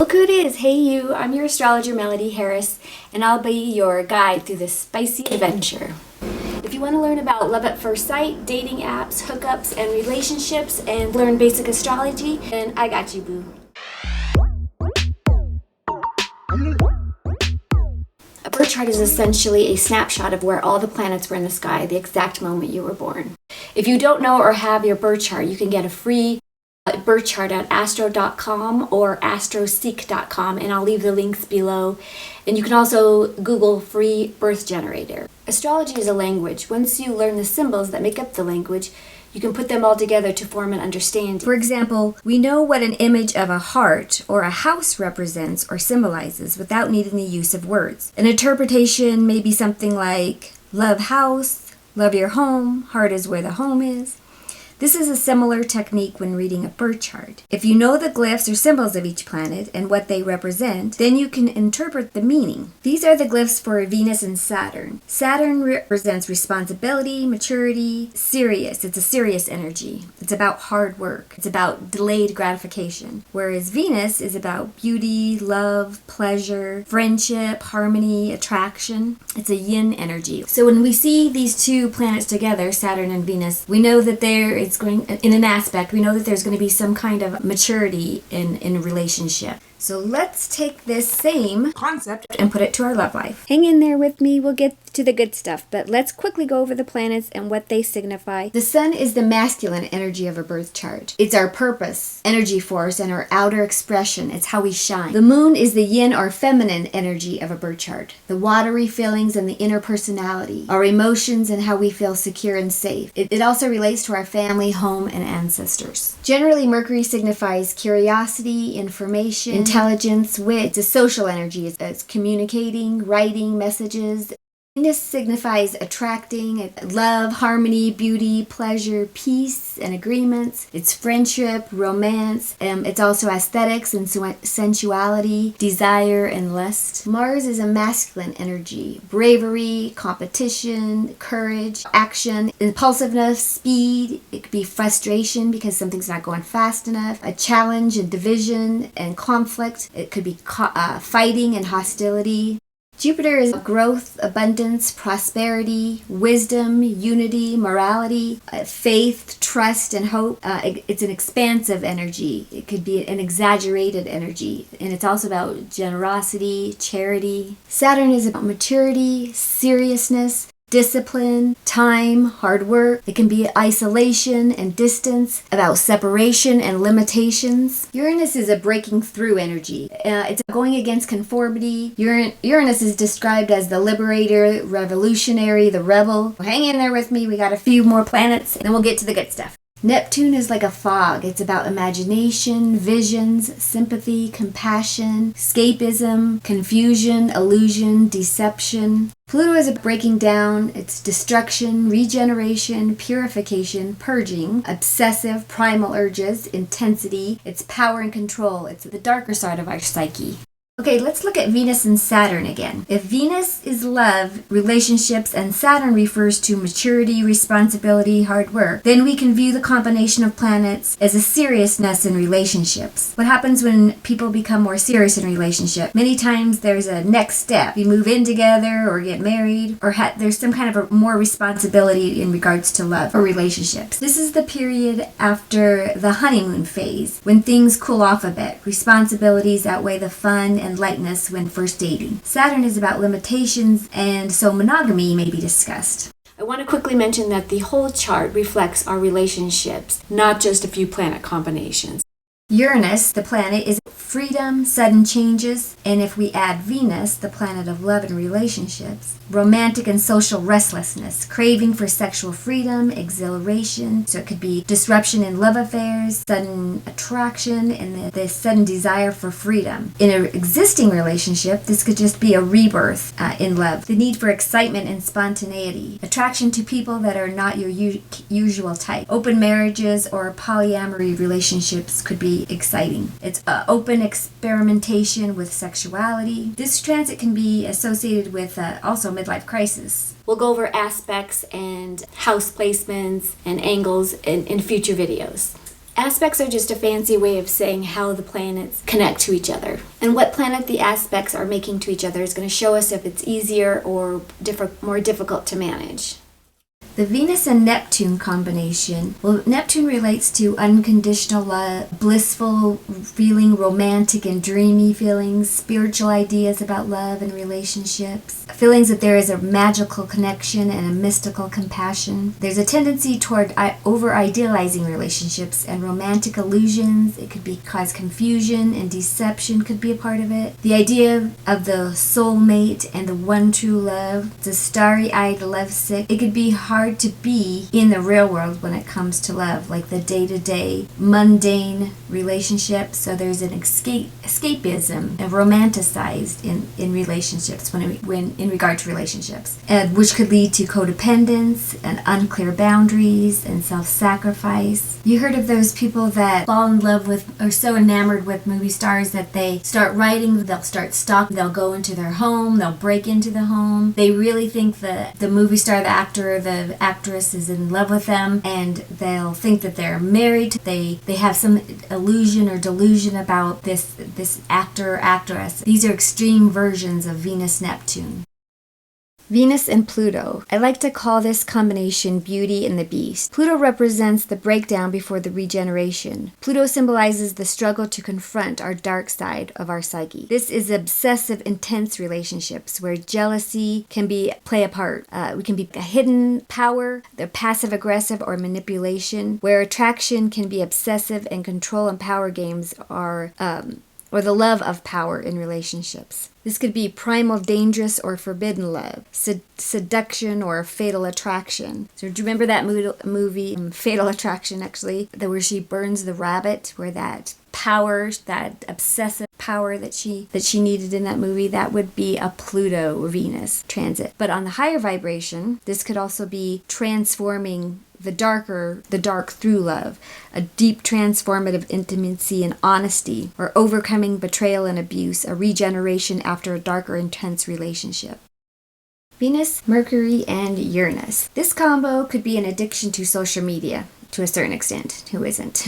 Look who it is. Hey you, I'm your astrologer Melody Harris, and I'll be your guide through this spicy adventure. If you want to learn about love at first sight, dating apps, hookups, and relationships, and learn basic astrology, then I got you, boo. A birth chart is essentially a snapshot of where all the planets were in the sky the exact moment you were born. If you don't know or have your birth chart, you can get a free birth chart at astro.com or astroseek.com, and I'll leave the links below. And you can also Google free birth generator. Astrology is a language. Once you learn the symbols that make up the language, you can put them all together to form an understanding. For example, we know what an image of a heart or a house represents or symbolizes without needing the use of words. An interpretation may be something like love house, love your home, heart is where the home is. This is a similar technique when reading a birth chart. If you know the glyphs or symbols of each planet and what they represent, then you can interpret the meaning. These are the glyphs for Venus and Saturn. Saturn represents responsibility, maturity, serious. It's a serious energy. It's about hard work. It's about delayed gratification. Whereas Venus is about beauty, love, pleasure, friendship, harmony, attraction. It's a yin energy. So when we see these two planets together, Saturn and Venus, we know that in an aspect, we know that there's going to be some kind of maturity in a relationship. So let's take this same concept and put it to our love life. Hang in there with me, we'll get to the good stuff, but let's quickly go over the planets and what they signify. The sun is the masculine energy of a birth chart. It's our purpose, energy force, and our outer expression. It's how we shine. The moon is the yin or feminine energy of a birth chart. The watery feelings and the inner personality, our emotions and how we feel secure and safe. It also relates to our family, home, and ancestors. Generally, Mercury signifies curiosity, information, intelligence, wit. It's a social energy. It's communicating, writing messages. Venus signifies attracting, love, harmony, beauty, pleasure, peace, and agreements. It's friendship, romance. It's also aesthetics and sensuality, desire, and lust. Mars is a masculine energy. Bravery, competition, courage, action, impulsiveness, speed. It could be frustration because something's not going fast enough. A challenge and division and conflict. It could be fighting and hostility. Jupiter is growth, abundance, prosperity, wisdom, unity, morality, faith, trust, and hope. It's an expansive energy. It could be an exaggerated energy. And it's also about generosity, charity. Saturn is about maturity, seriousness, discipline, time, hard work. It can be isolation and distance, about separation and limitations. Uranus is a breaking through energy. It's going against conformity. Uranus is described as the liberator, revolutionary, the rebel. Hang in there with me. We got a few more planets, and then we'll get to the good stuff. Neptune is like a fog. It's about imagination, visions, sympathy, compassion, escapism, confusion, illusion, deception. Pluto is a breaking down. It's destruction, regeneration, purification, purging, obsessive, primal urges, intensity. It's power and control. It's the darker side of our psyche. Okay, let's look at Venus and Saturn again. If Venus is love, relationships, and Saturn refers to maturity, responsibility, hard work, then we can view the combination of planets as a seriousness in relationships. What happens when people become more serious in relationship? Many times there's a next step. You move in together or get married, or there's some kind of a more responsibility in regards to love or relationships. This is the period after the honeymoon phase, when things cool off a bit. Responsibilities outweigh the fun and lightness when first dating. Saturn is about limitations, and so monogamy may be discussed. I want to quickly mention that the whole chart reflects our relationships, not just a few planet combinations. Uranus, the planet, is freedom, sudden changes, and if we add Venus, the planet of love and relationships, romantic and social restlessness, craving for sexual freedom, exhilaration, so it could be disruption in love affairs, sudden attraction, and the sudden desire for freedom. In an existing relationship, this could just be a rebirth in love, the need for excitement and spontaneity, attraction to people that are not your usual type. Open marriages or polyamory relationships could be exciting. It's open experimentation with sexuality. This transit can be associated with also midlife crisis. We'll go over aspects and house placements and angles in future videos. Aspects are just a fancy way of saying how the planets connect to each other. And what planet the aspects are making to each other is going to show us if it's easier or more difficult to manage. The Venus and Neptune combination. Well, Neptune relates to unconditional love, blissful feeling, romantic and dreamy feelings, spiritual ideas about love and relationships, feelings that there is a magical connection and a mystical compassion. There's a tendency toward over-idealizing relationships and romantic illusions. It could cause confusion, and deception could be a part of it. The idea of the soulmate and the one true love, the starry-eyed lovesick. It could be hard to be in the real world when it comes to love, like the day-to-day mundane relationships. So there's an escapism and romanticized in relationships when in regard to relationships, and which could lead to codependence and unclear boundaries and self-sacrifice. You heard of those people that fall in love with or so enamored with movie stars that they start writing, they'll start stalking, they'll go into their home, they'll break into the home. They really think that the movie star, the actor, the actress is in love with them, and they'll think that they're married. They have some illusion or delusion about this actor or actress. These are extreme versions of Venus-Neptune. Venus and Pluto. I like to call this combination Beauty and the Beast. Pluto represents the breakdown before the regeneration. Pluto symbolizes the struggle to confront our dark side of our psyche. This is obsessive, intense relationships where jealousy can play a part. We can be a hidden power, the passive aggressive or manipulation, where attraction can be obsessive and control and power games are or the love of power in relationships. This could be primal, dangerous, or forbidden love, seduction, or fatal attraction. So do you remember that movie, Fatal Attraction, actually, where she burns the rabbit, where that power, that obsessive power that she needed in that movie, that would be a Pluto-Venus transit. But on the higher vibration, this could also be transforming the dark through love, a deep transformative intimacy and honesty, or overcoming betrayal and abuse, a regeneration after a dark or intense relationship. Venus, Mercury, and Uranus. This combo could be an addiction to social media. To a certain extent. Who isn't?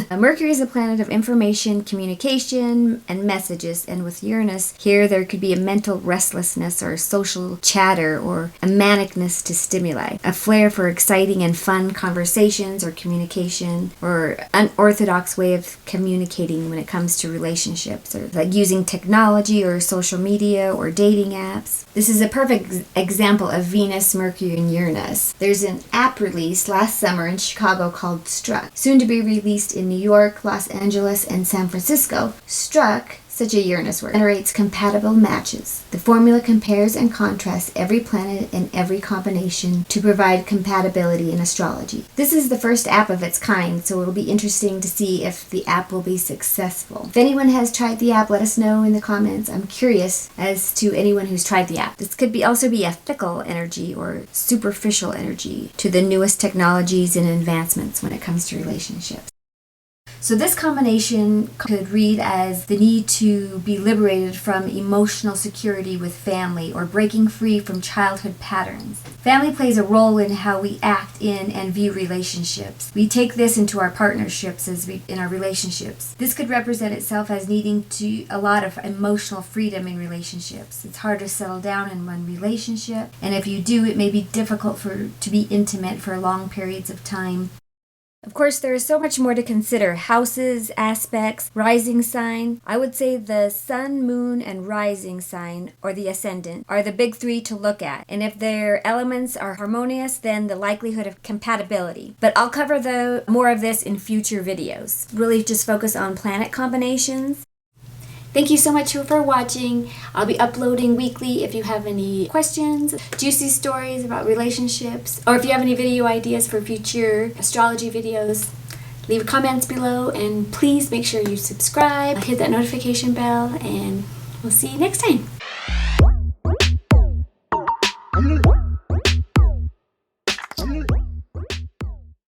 Mercury is a planet of information, communication, and messages. And with Uranus, here there could be a mental restlessness or social chatter or a manicness to stimuli. A flair for exciting and fun conversations or communication, or unorthodox way of communicating when it comes to relationships, or like using technology or social media or dating apps. This is a perfect example of Venus, Mercury, and Uranus. There's an app released last summer in Chicago called Struck, soon to be released in New York, Los Angeles, and San Francisco. Struck, such a Uranus word, generates compatible matches. The formula compares and contrasts every planet and every combination to provide compatibility in astrology. This is the first app of its kind, so it'll be interesting to see if the app will be successful. If anyone has tried the app, let us know in the comments. I'm curious as to anyone who's tried the app. This could also be a fickle energy or superficial energy to the newest technologies and advancements when it comes to relationships. So this combination could read as the need to be liberated from emotional security with family, or breaking free from childhood patterns. Family plays a role in how we act in and view relationships. We take this into our partnerships in our relationships. This could represent itself as needing a lot of emotional freedom in relationships. It's hard to settle down in one relationship, and if you do, it may be difficult to be intimate for long periods of time. Of course, there is so much more to consider. Houses, aspects, rising sign. I would say the sun, moon, and rising sign, or the ascendant, are the big three to look at. And if their elements are harmonious, then the likelihood of compatibility. But I'll cover more of this in future videos. Really just focus on planet combinations. Thank you so much for watching. I'll be uploading weekly. If you have any questions, juicy stories about relationships, or if you have any video ideas for future astrology videos, leave comments below, and please make sure you subscribe, hit that notification bell, and we'll see you next time.